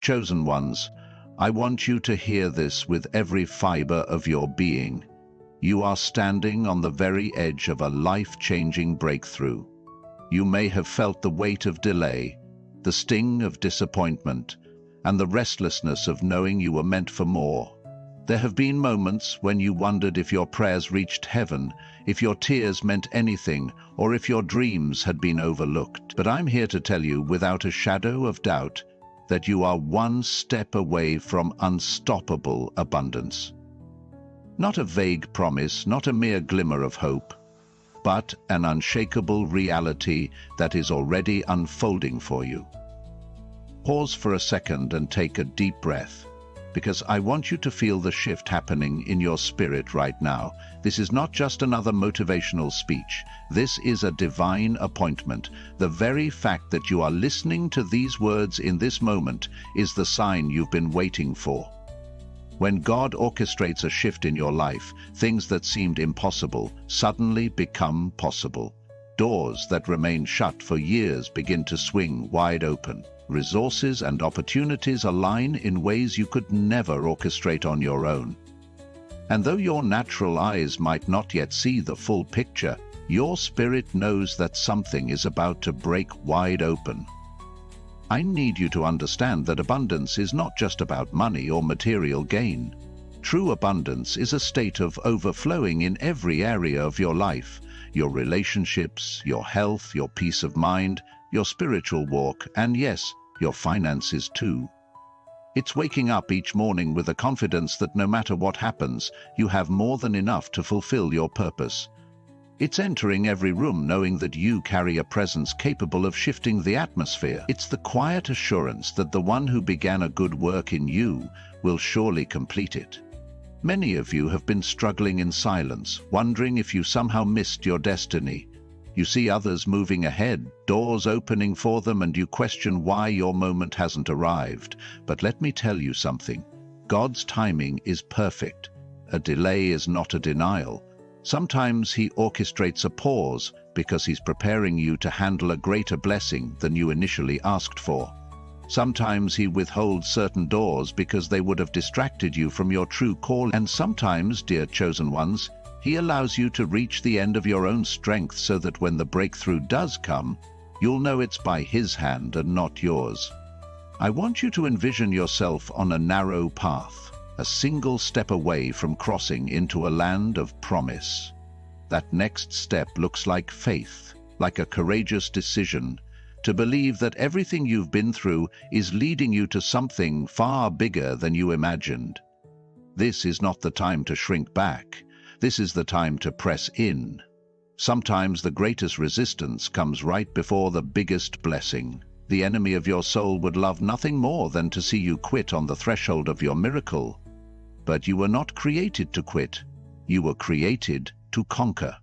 Chosen ones, I want you to hear this with every fiber of your being. You are standing on the very edge of a life-changing breakthrough. You may have felt the weight of delay, the sting of disappointment, and the restlessness of knowing you were meant for more. There have been moments when you wondered if your prayers reached heaven, if your tears meant anything, or if your dreams had been overlooked. But I'm here to tell you, without a shadow of doubt, that you are one step away from unstoppable abundance. Not a vague promise, not a mere glimmer of hope, but an unshakable reality that is already unfolding for you. Pause for a second and take a deep breath, because I want you to feel the shift happening in your spirit right now. This is not just another motivational speech. This is a divine appointment. The very fact that you are listening to these words in this moment is the sign you've been waiting for. When God orchestrates a shift in your life, things that seemed impossible suddenly become possible. Doors that remained shut for years begin to swing wide open. Resources and opportunities align in ways you could never orchestrate on your own. And though your natural eyes might not yet see the full picture, your spirit knows that something is about to break wide open. I need you to understand that abundance is not just about money or material gain. True abundance is a state of overflowing in every area of your life, your relationships, your health, your peace of mind, your spiritual walk, and yes, your finances too. It's waking up each morning with a confidence that no matter what happens, you have more than enough to fulfill your purpose. It's entering every room knowing that you carry a presence capable of shifting the atmosphere. It's the quiet assurance that the one who began a good work in you will surely complete it. Many of you have been struggling in silence, wondering if you somehow missed your destiny. You see others moving ahead, doors opening for them, and you question why your moment hasn't arrived. But let me tell you something. God's timing is perfect. A delay is not a denial. Sometimes He orchestrates a pause because He's preparing you to handle a greater blessing than you initially asked for. Sometimes He withholds certain doors because they would have distracted you from your true call. And sometimes, dear chosen ones, He allows you to reach the end of your own strength so that when the breakthrough does come, you'll know it's by His hand and not yours. I want you to envision yourself on a narrow path, a single step away from crossing into a land of promise. That next step looks like faith, like a courageous decision, to believe that everything you've been through is leading you to something far bigger than you imagined. This is not the time to shrink back. This is the time to press in. Sometimes the greatest resistance comes right before the biggest blessing. The enemy of your soul would love nothing more than to see you quit on the threshold of your miracle. But you were not created to quit. You were created to conquer.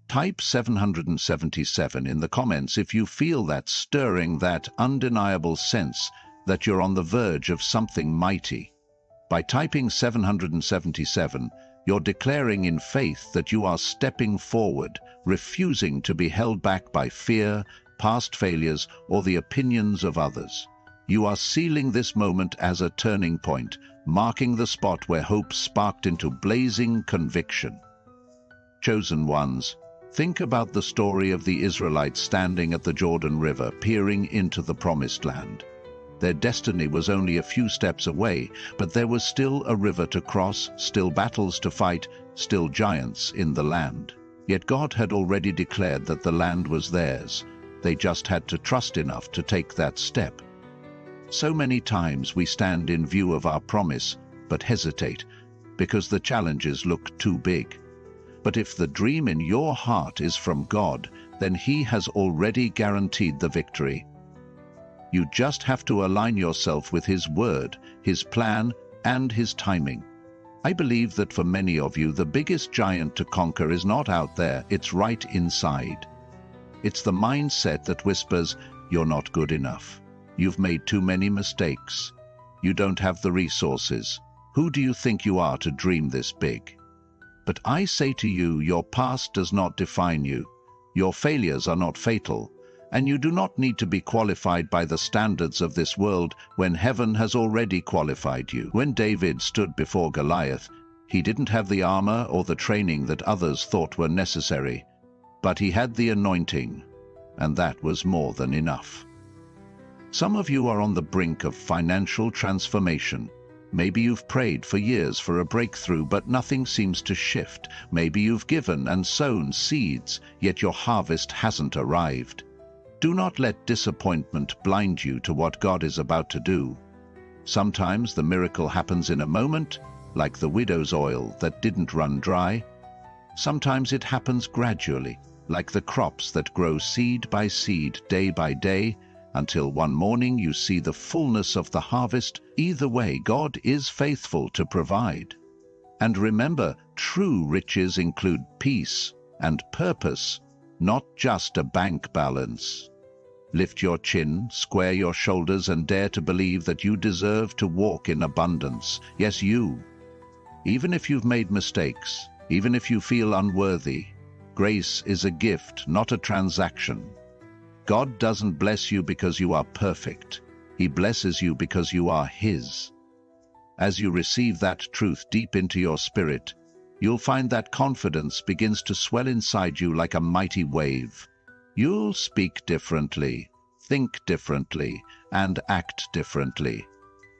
Type 777 in the comments if you feel that stirring, that undeniable sense that you're on the verge of something mighty. By typing 777, you're declaring in faith that you are stepping forward, refusing to be held back by fear, past failures, or the opinions of others. You are sealing this moment as a turning point, marking the spot where hope sparked into blazing conviction. Chosen ones, think about the story of the Israelites standing at the Jordan River, peering into the Promised Land. Their destiny was only a few steps away, but there was still a river to cross, still battles to fight, still giants in the land. Yet God had already declared that the land was theirs. They just had to trust enough to take that step. So many times we stand in view of our promise, but hesitate, because the challenges look too big. But if the dream in your heart is from God, then He has already guaranteed the victory. You just have to align yourself with His word, His plan, and His timing. I believe that for many of you, the biggest giant to conquer is not out there, it's right inside. It's the mindset that whispers, "You're not good enough. You've made too many mistakes. You don't have the resources. Who do you think you are to dream this big?" But I say to you, your past does not define you. Your failures are not fatal. And you do not need to be qualified by the standards of this world when heaven has already qualified you. When David stood before Goliath, he didn't have the armor or the training that others thought were necessary, but he had the anointing, and that was more than enough. Some of you are on the brink of financial transformation. Maybe you've prayed for years for a breakthrough, but nothing seems to shift. Maybe you've given and sown seeds, yet your harvest hasn't arrived. Do not let disappointment blind you to what God is about to do. Sometimes the miracle happens in a moment, like the widow's oil that didn't run dry. Sometimes it happens gradually, like the crops that grow seed by seed, day by day, until one morning you see the fullness of the harvest. Either way, God is faithful to provide. And remember, true riches include peace and purpose, not just a bank balance. Lift your chin, square your shoulders, and dare to believe that you deserve to walk in abundance. Yes, you. Even if you've made mistakes, even if you feel unworthy, grace is a gift, not a transaction. God doesn't bless you because you are perfect. He blesses you because you are His. As you receive that truth deep into your spirit, you'll find that confidence begins to swell inside you like a mighty wave. You'll speak differently, think differently, and act differently,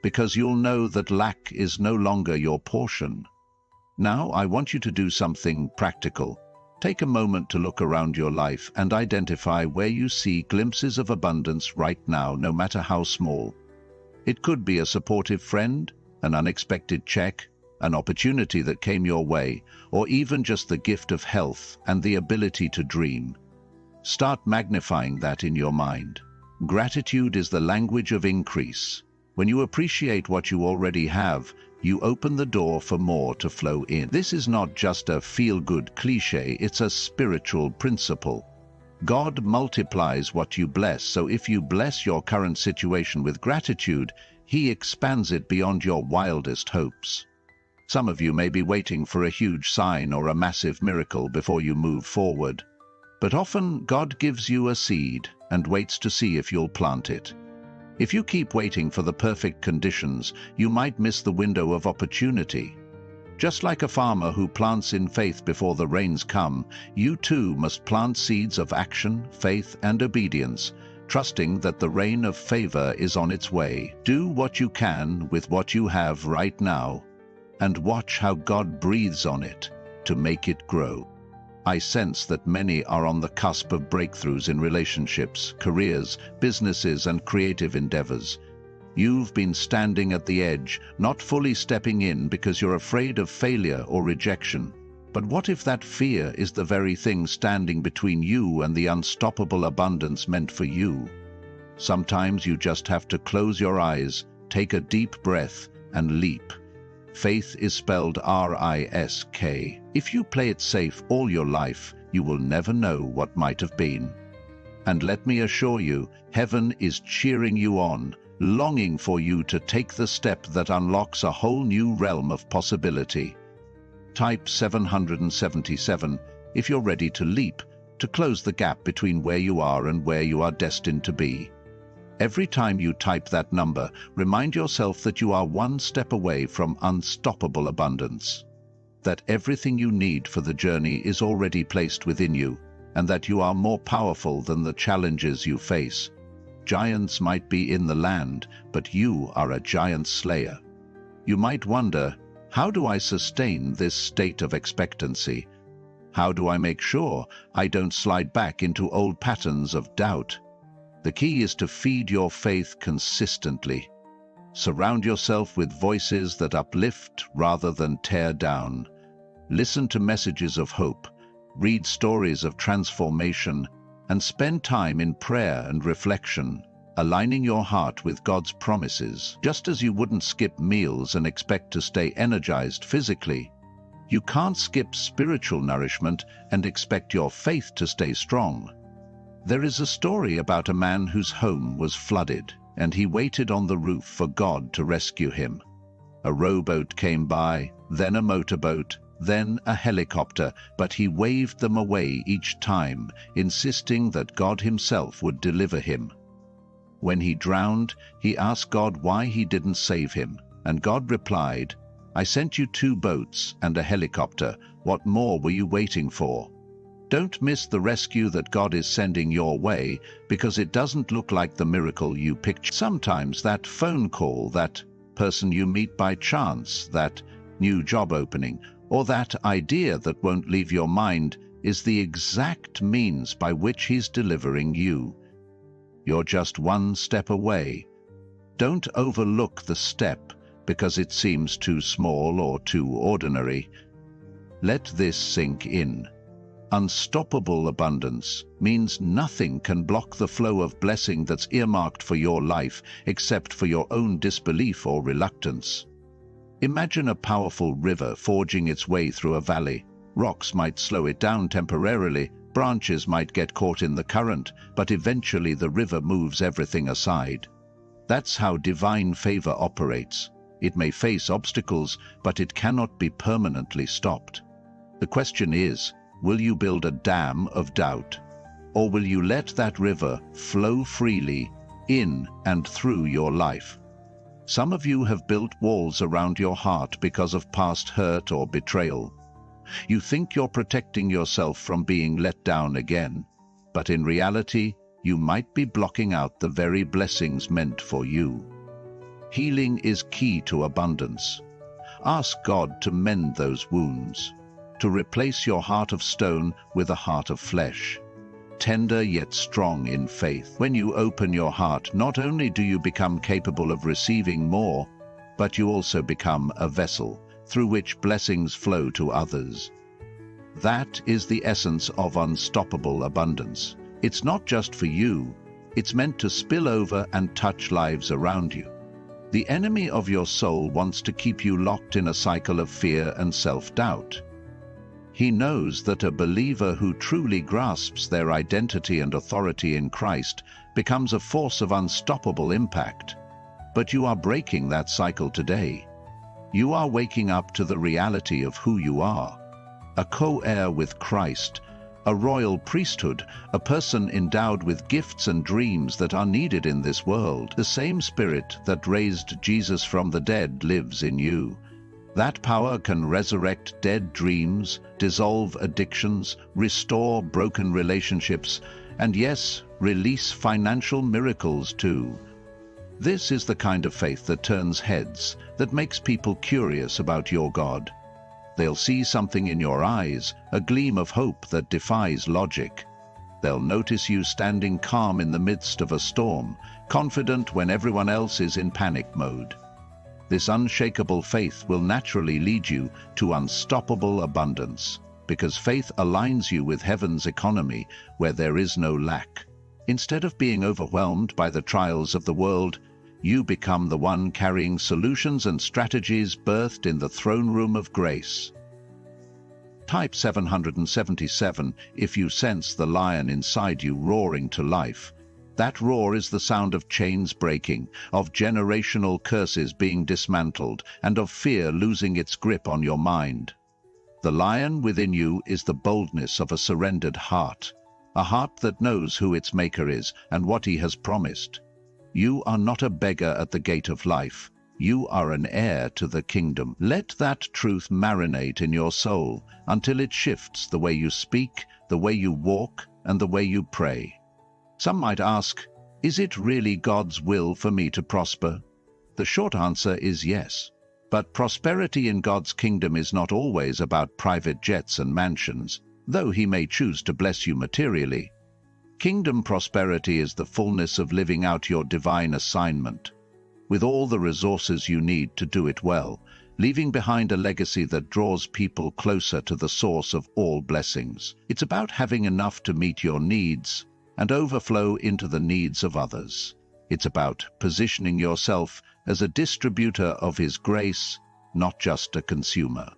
because you'll know that lack is no longer your portion. Now, I want you to do something practical. Take a moment to look around your life and identify where you see glimpses of abundance right now, no matter how small. It could be a supportive friend, an unexpected check, an opportunity that came your way, or even just the gift of health and the ability to dream. Start magnifying that in your mind. Gratitude is the language of increase. When you appreciate what you already have, you open the door for more to flow in. This is not just a feel-good cliche, it's a spiritual principle. God multiplies what you bless, so if you bless your current situation with gratitude, He expands it beyond your wildest hopes. Some of you may be waiting for a huge sign or a massive miracle before you move forward. But often God gives you a seed and waits to see if you'll plant it. If you keep waiting for the perfect conditions, you might miss the window of opportunity. Just like a farmer who plants in faith before the rains come, you too must plant seeds of action, faith, and obedience, trusting that the rain of favor is on its way. Do what you can with what you have right now, and watch how God breathes on it to make it grow. I sense that many are on the cusp of breakthroughs in relationships, careers, businesses, and creative endeavors. You've been standing at the edge, not fully stepping in because you're afraid of failure or rejection. But what if that fear is the very thing standing between you and the unstoppable abundance meant for you? Sometimes you just have to close your eyes, take a deep breath, and leap. Faith is spelled R-I-S-K. If you play it safe all your life, you will never know what might have been. And let me assure you, heaven is cheering you on, longing for you to take the step that unlocks a whole new realm of possibility. Type 777 if you're ready to leap, to close the gap between where you are and where you are destined to be. Every time you type that number, remind yourself that you are one step away from unstoppable abundance, that everything you need for the journey is already placed within you, and that you are more powerful than the challenges you face. Giants might be in the land, but you are a giant slayer. You might wonder, how do I sustain this state of expectancy? How do I make sure I don't slide back into old patterns of doubt? The key is to feed your faith consistently. Surround yourself with voices that uplift rather than tear down. Listen to messages of hope, read stories of transformation, and spend time in prayer and reflection, aligning your heart with God's promises. Just as you wouldn't skip meals and expect to stay energized physically, you can't skip spiritual nourishment and expect your faith to stay strong. There is a story about a man whose home was flooded, and he waited on the roof for God to rescue him. A rowboat came by, then a motorboat, then a helicopter, but he waved them away each time, insisting that God himself would deliver him. When he drowned, he asked God why he didn't save him, and God replied, "I sent you 2 boats and a helicopter. What more were you waiting for?" Don't miss the rescue that God is sending your way, because it doesn't look like the miracle you picture. Sometimes that phone call, that person you meet by chance, that new job opening, or that idea that won't leave your mind is the exact means by which he's delivering you. You're just one step away. Don't overlook the step because it seems too small or too ordinary. Let this sink in. Unstoppable abundance means nothing can block the flow of blessing that's earmarked for your life except for your own disbelief or reluctance. Imagine a powerful river forging its way through a valley. Rocks might slow it down temporarily, branches might get caught in the current, but eventually the river moves everything aside. That's how divine favor operates. It may face obstacles, but it cannot be permanently stopped. The question is, will you build a dam of doubt? Or will you let that river flow freely in and through your life? Some of you have built walls around your heart because of past hurt or betrayal. You think you're protecting yourself from being let down again, but in reality, you might be blocking out the very blessings meant for you. Healing is key to abundance. Ask God to mend those wounds, to replace your heart of stone with a heart of flesh, tender yet strong in faith. When you open your heart, not only do you become capable of receiving more, but you also become a vessel through which blessings flow to others. That is the essence of unstoppable abundance. It's not just for you, it's meant to spill over and touch lives around you. The enemy of your soul wants to keep you locked in a cycle of fear and self-doubt. He knows that a believer who truly grasps their identity and authority in Christ becomes a force of unstoppable impact. But you are breaking that cycle today. You are waking up to the reality of who you are. A co-heir with Christ, a royal priesthood, a person endowed with gifts and dreams that are needed in this world. The same Spirit that raised Jesus from the dead lives in you. That power can resurrect dead dreams, dissolve addictions, restore broken relationships, and yes, release financial miracles too. This is the kind of faith that turns heads, that makes people curious about your God. They'll see something in your eyes, a gleam of hope that defies logic. They'll notice you standing calm in the midst of a storm, confident when everyone else is in panic mode. This unshakable faith will naturally lead you to unstoppable abundance, because faith aligns you with heaven's economy where there is no lack. Instead of being overwhelmed by the trials of the world, you become the one carrying solutions and strategies birthed in the throne room of grace. Type 777 if you sense the lion inside you roaring to life. That roar is the sound of chains breaking, of generational curses being dismantled, and of fear losing its grip on your mind. The lion within you is the boldness of a surrendered heart, a heart that knows who its maker is and what he has promised. You are not a beggar at the gate of life. You are an heir to the kingdom. Let that truth marinate in your soul until it shifts the way you speak, the way you walk, and the way you pray. Some might ask, is it really God's will for me to prosper? The short answer is yes. But prosperity in God's kingdom is not always about private jets and mansions, though he may choose to bless you materially. Kingdom prosperity is the fullness of living out your divine assignment, with all the resources you need to do it well, leaving behind a legacy that draws people closer to the source of all blessings. It's about having enough to meet your needs and overflow into the needs of others. It's about positioning yourself as a distributor of His grace, not just a consumer.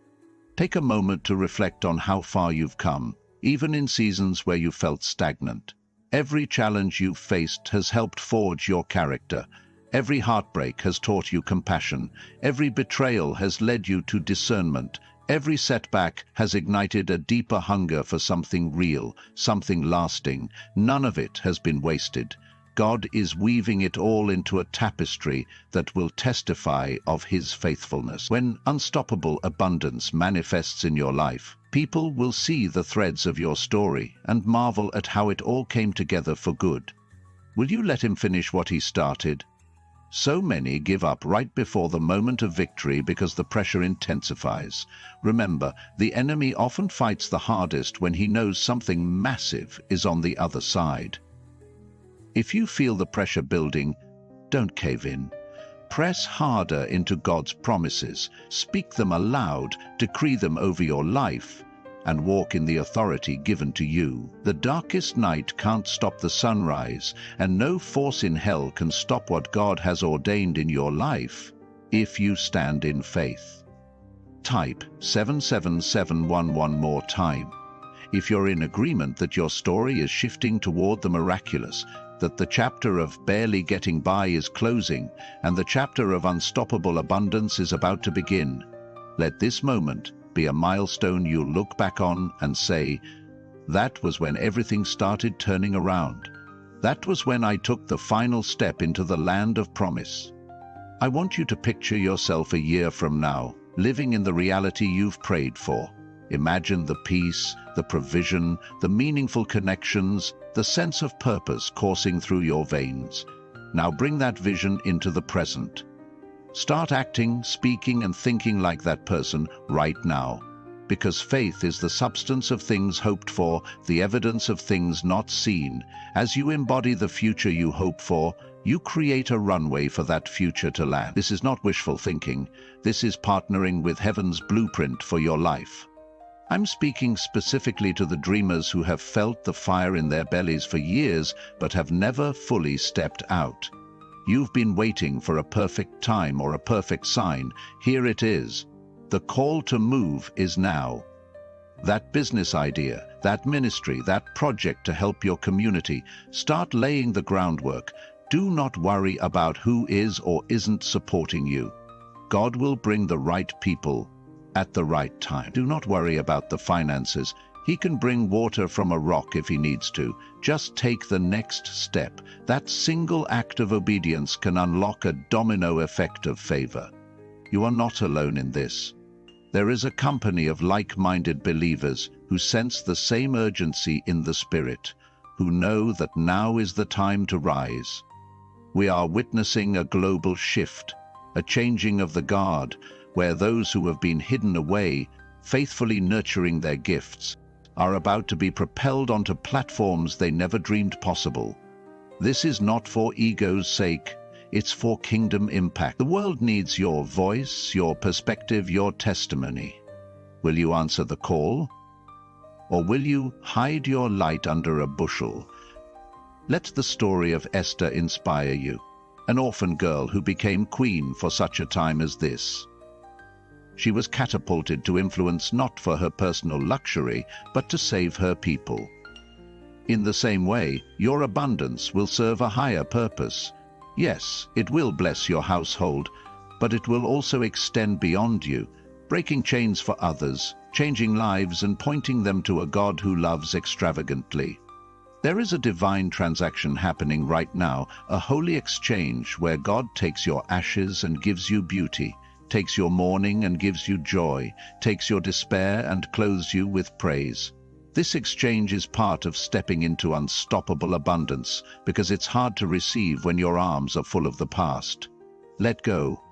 Take a moment to reflect on how far you've come, even in seasons where you felt stagnant. Every challenge you've faced has helped forge your character. Every heartbreak has taught you compassion. Every betrayal has led you to discernment. Every setback has ignited a deeper hunger for something real, something lasting. None of it has been wasted. God is weaving it all into a tapestry that will testify of His faithfulness. When unstoppable abundance manifests in your life, people will see the threads of your story and marvel at how it all came together for good. Will you let Him finish what He started? So many give up right before the moment of victory because the pressure intensifies. Remember, the enemy often fights the hardest when he knows something massive is on the other side. If you feel the pressure building, don't cave in. Press harder into God's promises, speak them aloud, decree them over your life, and walk in the authority given to you. The darkest night can't stop the sunrise, and no force in hell can stop what God has ordained in your life, if you stand in faith. Type 77711 one more time. If you're in agreement that your story is shifting toward the miraculous, that the chapter of barely getting by is closing, and the chapter of unstoppable abundance is about to begin, let this moment be a milestone you'll look back on and say, "That was when everything started turning around. That was when I took the final step into the land of promise." I want you to picture yourself a year from now, living in the reality you've prayed for. Imagine the peace, the provision, the meaningful connections, the sense of purpose coursing through your veins. Now bring that vision into the present. Start acting, speaking, and thinking like that person right now. Because faith is the substance of things hoped for, the evidence of things not seen. As you embody the future you hope for, you create a runway for that future to land. This is not wishful thinking. This is partnering with heaven's blueprint for your life. I'm speaking specifically to the dreamers who have felt the fire in their bellies for years but have never fully stepped out. You've been waiting for a perfect time or a perfect sign. Here it is. The call to move is now. That business idea, that ministry, that project to help your community, start laying the groundwork. Do not worry about who is or isn't supporting you. God will bring the right people at the right time. Do not worry about the finances. He can bring water from a rock if he needs to. Just take the next step. That single act of obedience can unlock a domino effect of favor. You are not alone in this. There is a company of like-minded believers who sense the same urgency in the Spirit, who know that now is the time to rise. We are witnessing a global shift, a changing of the guard, where those who have been hidden away, faithfully nurturing their gifts, are about to be propelled onto platforms they never dreamed possible. This is not for ego's sake, it's for kingdom impact. The world needs your voice, your perspective, your testimony. Will you answer the call? Or will you hide your light under a bushel? Let the story of Esther inspire you, an orphan girl who became queen for such a time as this. She was catapulted to influence not for her personal luxury, but to save her people. In the same way, your abundance will serve a higher purpose. Yes, it will bless your household, but it will also extend beyond you, breaking chains for others, changing lives and pointing them to a God who loves extravagantly. There is a divine transaction happening right now, a holy exchange where God takes your ashes and gives you beauty, takes your mourning and gives you joy, takes your despair and clothes you with praise. This exchange is part of stepping into unstoppable abundance, because it's hard to receive when your arms are full of the past. Let go.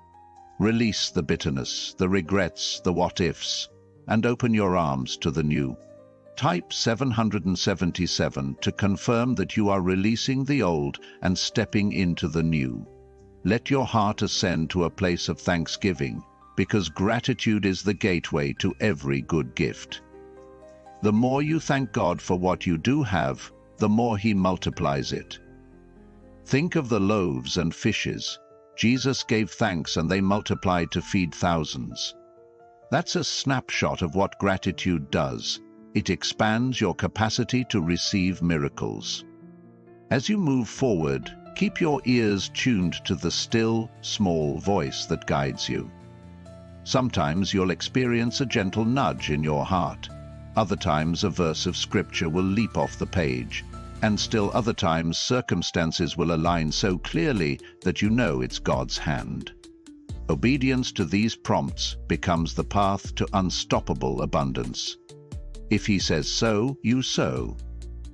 Release the bitterness, the regrets, the what-ifs, and open your arms to the new. Type 777 to confirm that you are releasing the old and stepping into the new. Let your heart ascend to a place of thanksgiving, because gratitude is the gateway to every good gift. The more you thank God for what you do have, the more He multiplies it. Think of the loaves and fishes. Jesus gave thanks and they multiplied to feed thousands. That's a snapshot of what gratitude does. It expands your capacity to receive miracles. As you move forward, keep your ears tuned to the still, small voice that guides you. Sometimes you'll experience a gentle nudge in your heart. Other times a verse of scripture will leap off the page. And still other times circumstances will align so clearly that you know it's God's hand. Obedience to these prompts becomes the path to unstoppable abundance. If He says sow, you sow.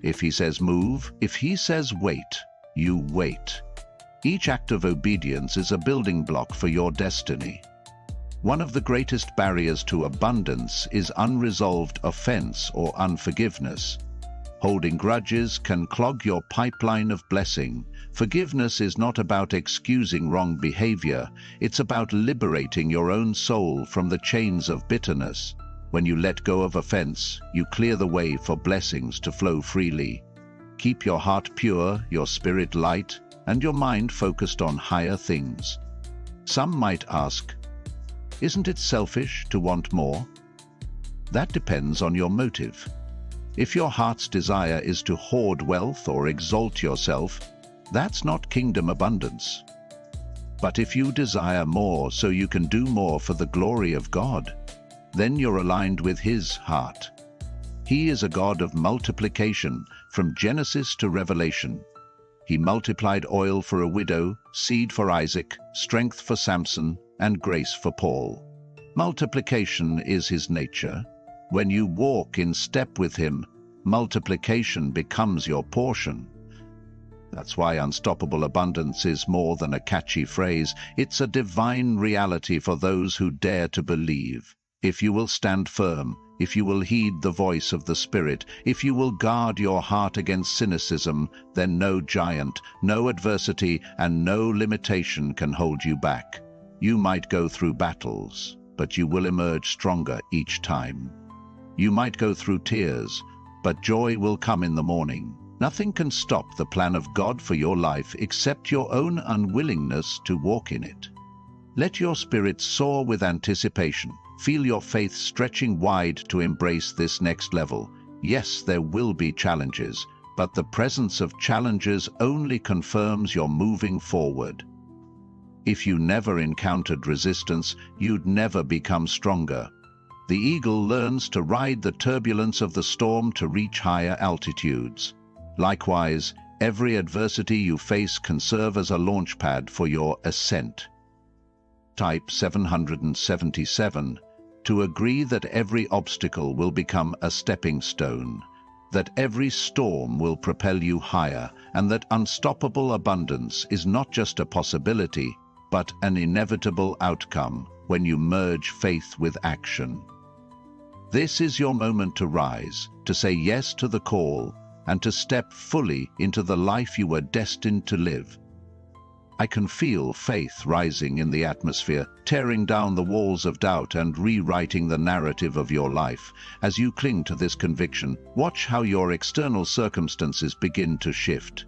If He says move, if He says wait, you wait. Each act of obedience is a building block for your destiny. One of the greatest barriers to abundance is unresolved offense or unforgiveness. Holding grudges can clog your pipeline of blessing. Forgiveness is not about excusing wrong behavior, it's about liberating your own soul from the chains of bitterness. When you let go of offense, you clear the way for blessings to flow freely. Keep your heart pure, your spirit light, and your mind focused on higher things. Some might ask, isn't it selfish to want more? That depends on your motive. If your heart's desire is to hoard wealth or exalt yourself, that's not kingdom abundance. But if you desire more so you can do more for the glory of God, then you're aligned with His heart. He is a God of multiplication from Genesis to Revelation. He multiplied oil for a widow, seed for Isaac, strength for Samson, and grace for Paul. Multiplication is His nature. When you walk in step with Him, multiplication becomes your portion. That's why unstoppable abundance is more than a catchy phrase. It's a divine reality for those who dare to believe. If you will stand firm, if you will heed the voice of the Spirit, if you will guard your heart against cynicism, then no giant, no adversity, and no limitation can hold you back. You might go through battles, but you will emerge stronger each time. You might go through tears, but joy will come in the morning. Nothing can stop the plan of God for your life except your own unwillingness to walk in it. Let your spirit soar with anticipation. Feel your faith stretching wide to embrace this next level. Yes, there will be challenges, but the presence of challenges only confirms you're moving forward. If you never encountered resistance, you'd never become stronger. The eagle learns to ride the turbulence of the storm to reach higher altitudes. Likewise, every adversity you face can serve as a launchpad for your ascent. Type 777, to agree that every obstacle will become a stepping stone, that every storm will propel you higher, and that unstoppable abundance is not just a possibility, but an inevitable outcome when you merge faith with action. This is your moment to rise, to say yes to the call, and to step fully into the life you were destined to live. I can feel faith rising in the atmosphere, tearing down the walls of doubt and rewriting the narrative of your life. As you cling to this conviction, watch how your external circumstances begin to shift.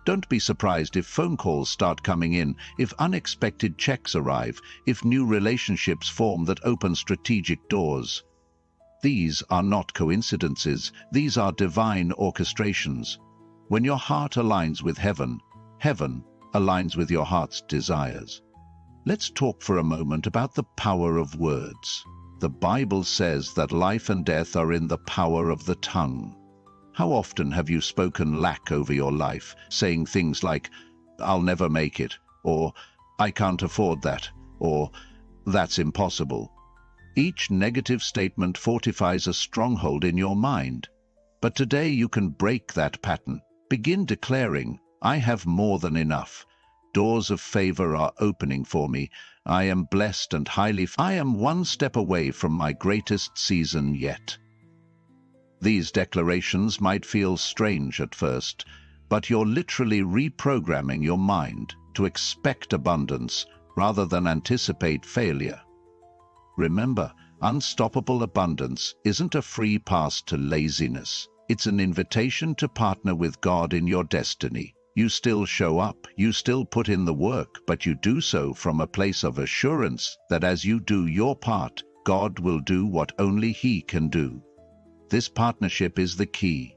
Don't be surprised if phone calls start coming in, if unexpected checks arrive, if new relationships form that open strategic doors. These are not coincidences, these are divine orchestrations. When your heart aligns with heaven, heaven aligns with your heart's desires. Let's talk for a moment about the power of words. The Bible says that life and death are in the power of the tongue. How often have you spoken lack over your life, saying things like, "I'll never make it," or "I can't afford that," or "That's impossible"? Each negative statement fortifies a stronghold in your mind. But today you can break that pattern. Begin declaring, "I have more than enough. Doors of favor are opening for me. I am blessed and I am one step away from my greatest season yet." These declarations might feel strange at first, but you're literally reprogramming your mind to expect abundance rather than anticipate failure. Remember, unstoppable abundance isn't a free pass to laziness. It's an invitation to partner with God in your destiny. You still show up, you still put in the work, but you do so from a place of assurance that as you do your part, God will do what only He can do. This partnership is the key.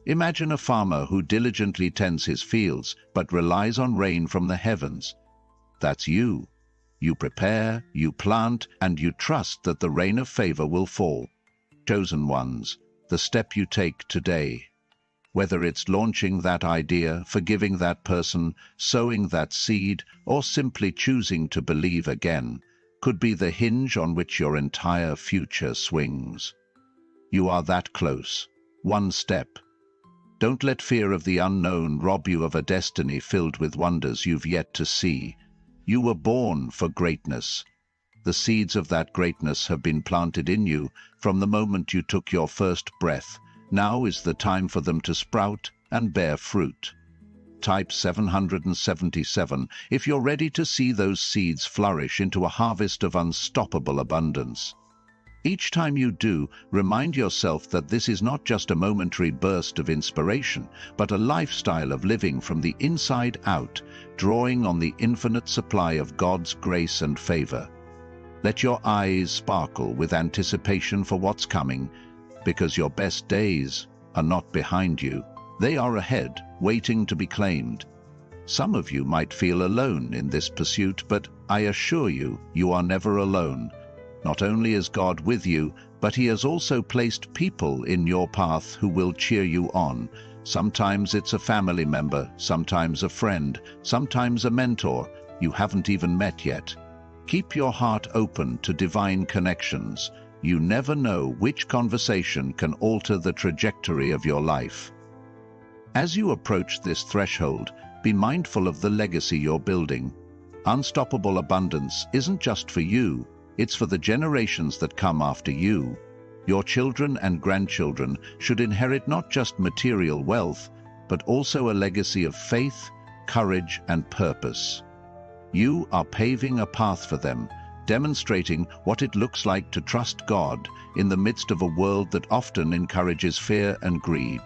Imagine a farmer who diligently tends his fields but relies on rain from the heavens. That's you. You prepare, you plant, and you trust that the rain of favor will fall. Chosen ones, the step you take today, whether it's launching that idea, forgiving that person, sowing that seed, or simply choosing to believe again, could be the hinge on which your entire future swings. You are that close. One step. Don't let fear of the unknown rob you of a destiny filled with wonders you've yet to see. You were born for greatness. The seeds of that greatness have been planted in you from the moment you took your first breath. Now is the time for them to sprout and bear fruit. Type 777 if you're ready to see those seeds flourish into a harvest of unstoppable abundance. Each time you do, remind yourself that this is not just a momentary burst of inspiration, but a lifestyle of living from the inside out, drawing on the infinite supply of God's grace and favor. Let your eyes sparkle with anticipation for what's coming, because your best days are not behind you. They are ahead, waiting to be claimed. Some of you might feel alone in this pursuit, but I assure you, you are never alone. Not only is God with you, but He has also placed people in your path who will cheer you on. Sometimes it's a family member, sometimes a friend, sometimes a mentor you haven't even met yet. Keep your heart open to divine connections. You never know which conversation can alter the trajectory of your life. As you approach this threshold, be mindful of the legacy you're building. Unstoppable abundance isn't just for you, it's for the generations that come after you. Your children and grandchildren should inherit not just material wealth, but also a legacy of faith, courage, and purpose. You are paving a path for them, demonstrating what it looks like to trust God in the midst of a world that often encourages fear and greed.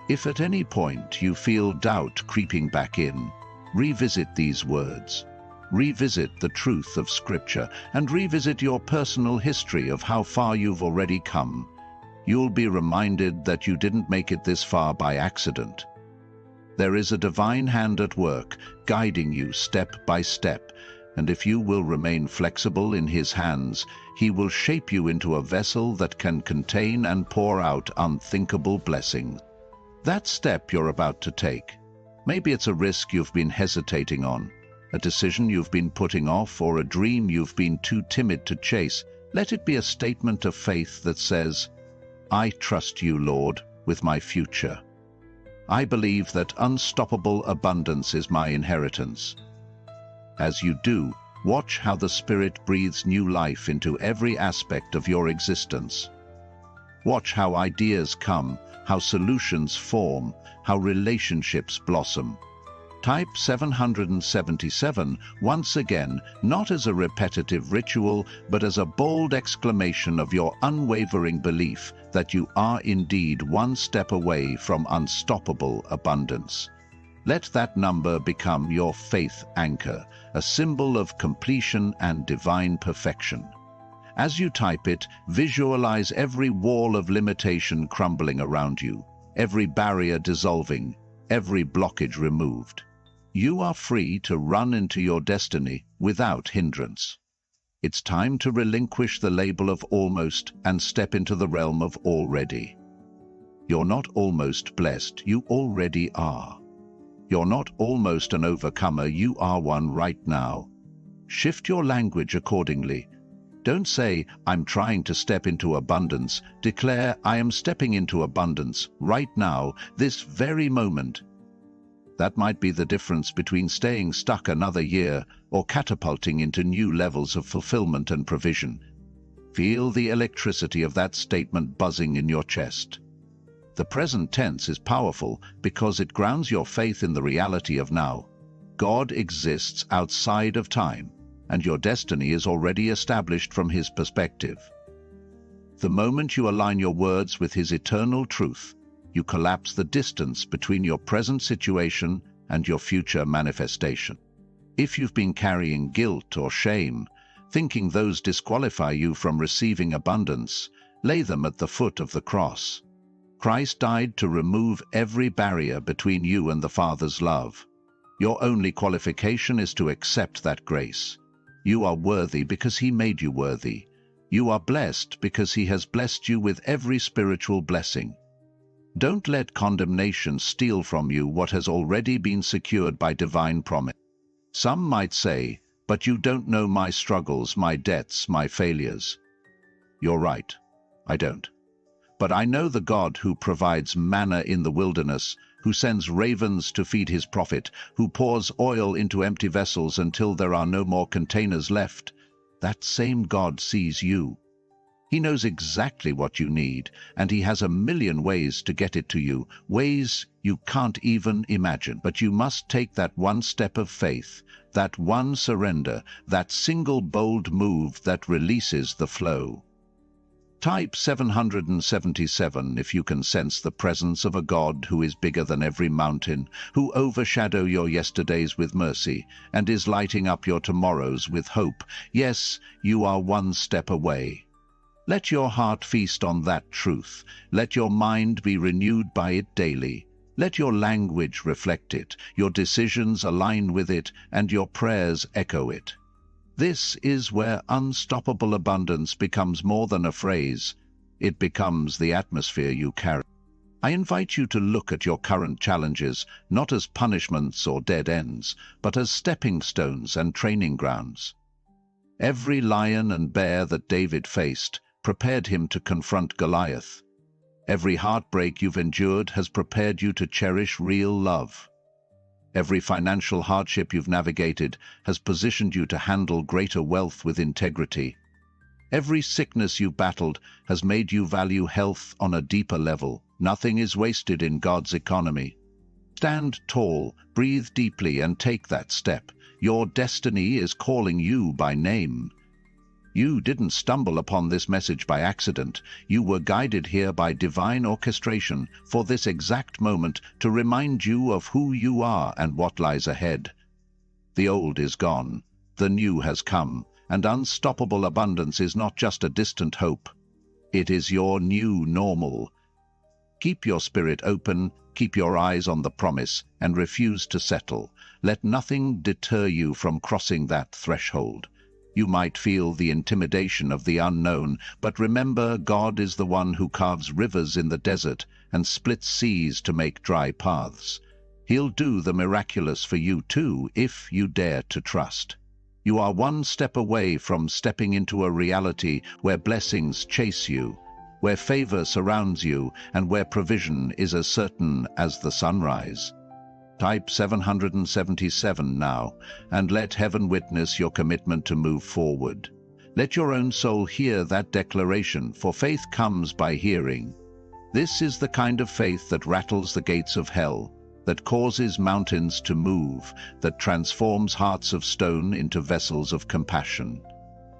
If at any point you feel doubt creeping back in, revisit these words. Revisit the truth of Scripture and revisit your personal history of how far you've already come. You'll be reminded that you didn't make it this far by accident. There is a divine hand at work, guiding you step by step, and if you will remain flexible in His hands, He will shape you into a vessel that can contain and pour out unthinkable blessings. That step you're about to take, maybe it's a risk you've been hesitating on, a decision you've been putting off, or a dream you've been too timid to chase. Let it be a statement of faith that says, I trust you, Lord, with my future. I believe that unstoppable abundance is my inheritance. As you do, watch how the Spirit breathes new life into every aspect of your existence. Watch how ideas come, how solutions form, how relationships blossom. Type 777 once again, not as a repetitive ritual, but as a bold exclamation of your unwavering belief that you are indeed one step away from unstoppable abundance. Let that number become your faith anchor, a symbol of completion and divine perfection. As you type it, visualize every wall of limitation crumbling around you, every barrier dissolving, every blockage removed. You are free to run into your destiny without hindrance. It's time to relinquish the label of almost and step into the realm of already. You're not almost blessed, you already are. You're not almost an overcomer, you are one right now. Shift your language accordingly. Don't say, I'm trying to step into abundance. Declare, I am stepping into abundance right now, this very moment. That might be the difference between staying stuck another year or catapulting into new levels of fulfillment and provision. Feel the electricity of that statement buzzing in your chest. The present tense is powerful because it grounds your faith in the reality of now. God exists outside of time, and your destiny is already established from His perspective. The moment you align your words with His eternal truth, you collapse the distance between your present situation and your future manifestation. If you've been carrying guilt or shame, thinking those disqualify you from receiving abundance, lay them at the foot of the cross. Christ died to remove every barrier between you and the Father's love. Your only qualification is to accept that grace. You are worthy because He made you worthy. You are blessed because He has blessed you with every spiritual blessing. Don't let condemnation steal from you what has already been secured by divine promise. Some might say, "But you don't know my struggles, my debts, my failures." You're right, I don't. But I know the God who provides manna in the wilderness, who sends ravens to feed His prophet, who pours oil into empty vessels until there are no more containers left. That same God sees you. He knows exactly what you need, and He has a million ways to get it to you, ways you can't even imagine. But you must take that one step of faith, that one surrender, that single bold move that releases the flow. Type 777 if you can sense the presence of a God who is bigger than every mountain, who overshadows your yesterdays with mercy, and is lighting up your tomorrows with hope. Yes, you are one step away. Let your heart feast on that truth. Let your mind be renewed by it daily. Let your language reflect it, your decisions align with it, and your prayers echo it. This is where unstoppable abundance becomes more than a phrase. It becomes the atmosphere you carry. I invite you to look at your current challenges not as punishments or dead ends, but as stepping stones and training grounds. Every lion and bear that David faced prepared him to confront Goliath. Every heartbreak you've endured has prepared you to cherish real love. Every financial hardship you've navigated has positioned you to handle greater wealth with integrity. Every sickness you've battled has made you value health on a deeper level. Nothing is wasted in God's economy. Stand tall, breathe deeply, and take that step. Your destiny is calling you by name. You didn't stumble upon this message by accident. You were guided here by divine orchestration for this exact moment to remind you of who you are and what lies ahead. The old is gone, the new has come, and unstoppable abundance is not just a distant hope. It is your new normal. Keep your spirit open, keep your eyes on the promise, and refuse to settle. Let nothing deter you from crossing that threshold. You might feel the intimidation of the unknown, but remember, God is the one who carves rivers in the desert and splits seas to make dry paths. He'll do the miraculous for you too, if you dare to trust. You are one step away from stepping into a reality where blessings chase you, where favor surrounds you, and where provision is as certain as the sunrise. Type 777 now, and let heaven witness your commitment to move forward. Let your own soul hear that declaration, for faith comes by hearing. This is the kind of faith that rattles the gates of hell, that causes mountains to move, that transforms hearts of stone into vessels of compassion.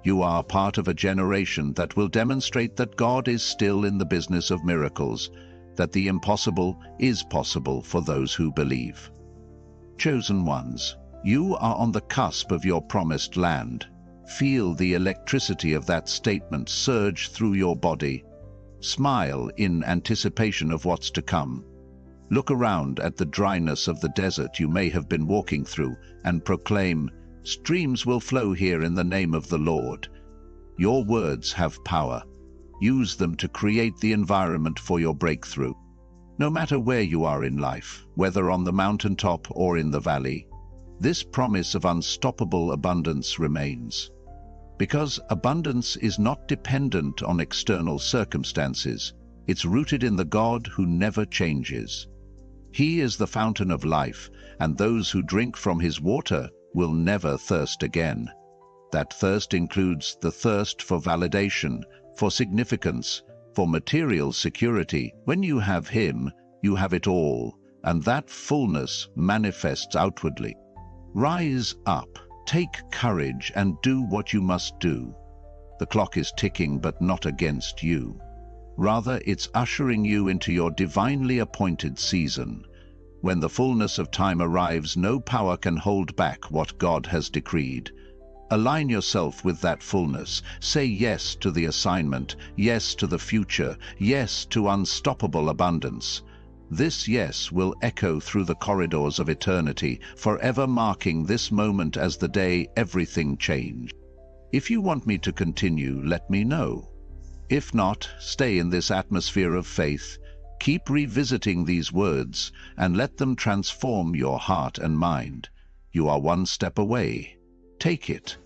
You are part of a generation that will demonstrate that God is still in the business of miracles, that the impossible is possible for those who believe. Chosen ones, you are on the cusp of your promised land. Feel the electricity of that statement surge through your body. Smile in anticipation of what's to come. Look around at the dryness of the desert you may have been walking through and proclaim, "Streams will flow here in the name of the Lord." Your words have power. Use them to create the environment for your breakthrough. No matter where you are in life, whether on the mountaintop or in the valley, this promise of unstoppable abundance remains. Because abundance is not dependent on external circumstances, it's rooted in the God who never changes. He is the fountain of life, and those who drink from His water will never thirst again. That thirst includes the thirst for validation, for significance, for material security. When you have Him, you have it all, and that fullness manifests outwardly. Rise up, take courage, and do what you must do. The clock is ticking, but not against you. Rather, it's ushering you into your divinely appointed season. When the fullness of time arrives, no power can hold back what God has decreed. Align yourself with that fullness. Say yes to the assignment, yes to the future, yes to unstoppable abundance. This yes will echo through the corridors of eternity, forever marking this moment as the day everything changed. If you want me to continue, let me know. If not, stay in this atmosphere of faith. Keep revisiting these words and let them transform your heart and mind. You are one step away. Take it